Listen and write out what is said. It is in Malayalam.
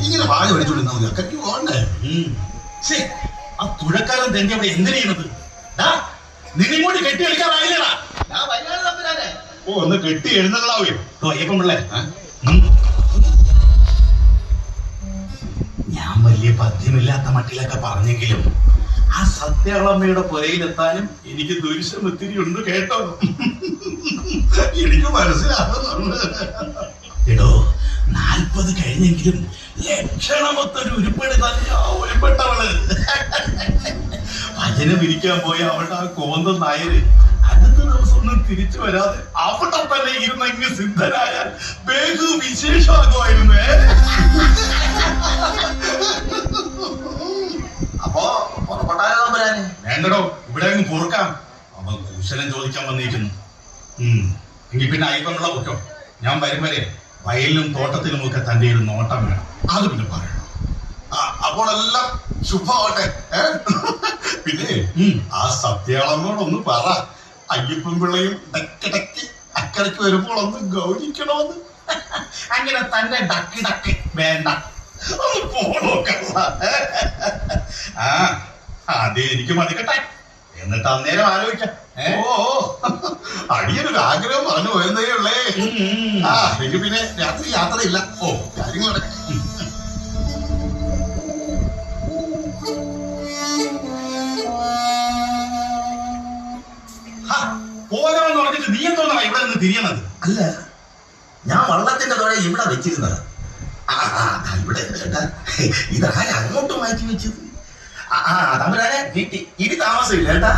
ഇങ്ങനെ വാഴ പഠിച്ചോണ്ടിരുന്ന കട്ടി പോകണ്ടേ? ആ തുഴക്കാരൻ തന്നെ അവിടെ എന്ത് ചെയ്യുന്നത്? നിന്നിങ്ങോട്ട് കെട്ടി കളിക്കാറായില്ലടാ. ഓ ഒന്ന് കെട്ടി എഴുന്നള്ളാവേ. അയ്യപ്പൻ പിള്ളേ, ഞാൻ വലിയ പദ്യമില്ലാത്ത മട്ടിലൊക്കെ പറഞ്ഞെങ്കിലും ആ സത്യാളമ്മയുടെ പുരയിലെത്താനും എനിക്ക് ദുരിശം ഒത്തിരി ഉണ്ട് കേട്ടോ. എനിക്ക് മനസ്സിലാകുന്നുണ്ട്. എടോ, 40 കഴിഞ്ഞെങ്കിലും ലക്ഷണമൊത്തൊരു ഉരുപ്പടി തന്നെയാ ഉരുപ്പെട്ടവള്. ഭജനം ഇരിക്കാൻ പോയ അവളുടെ ആ കോന്തം നായര് അടുത്ത ദിവസം ഒന്നും തിരിച്ചു വരാതെ അവിടെ തന്നെ ഇരുന്നെങ്കിൽ സിദ്ധനായാൽ ബഹു വിശേഷമാകുമായിരുന്നേ. അപ്പോ പുറപ്പെട്ടാലോ തമ്പുരാനെ? വേണ്ടടോ, ഇവിടെ അങ്ങ് പൊറുക്കാം. അവൻ കുശലം ചോദിക്കാൻ വന്നിരിക്കുന്നു. എങ്കിൽ പിന്നെ അയ്യപ്പനുള്ള പൊക്കോ. ഞാൻ വരും വരെ വയലിലും തോട്ടത്തിലും ഒക്കെ തന്റെ ഒരു നോട്ടം വേണം. അത് പിന്നെ പറയണം. അപ്പോഴെല്ലാം ശുഭമാവട്ടെ. പിന്നെ ആ സത്യാളമ്മോടൊന്ന് പറ, അയ്യപ്പൻ പിള്ളയും ഡക്കിടക്ക് അക്കരയ്ക്ക് വരുമ്പോൾ ഒന്ന് ഗൗരിക്കണമെന്ന്. അങ്ങനെ തന്നെ ഡക്കി ഡക്കി വേണ്ട. ഒന്ന് പോണോക്കല്ല. അതേ എനിക്ക് മതിക്കട്ടെ, എന്നിട്ട് അന്നേരം ആലോചിക്കാം. ഓ അടിയൊരു ആഗ്രഹം പറഞ്ഞു പോയതേ ഉള്ളേ. എനിക്ക് പിന്നെ രാത്രി യാത്രയില്ല. ഓ കാര്യങ്ങളൊക്കെ പോകാമെന്ന് പറഞ്ഞിട്ട് നീ എന്തോന്നാ ഇവിടെ നിന്ന് തിരിയണത്? അല്ല, ഞാൻ വള്ളത്തിന്റെ തോടെ ഇവിടെ വെച്ചിരുന്നത്. ഇവിടെ ഇതാരെ അങ്ങോട്ട് മാറ്റി വെച്ചത്? തമ്പുരാനെ കിട്ടി. ഇനി താമസമില്ല കേട്ടാ.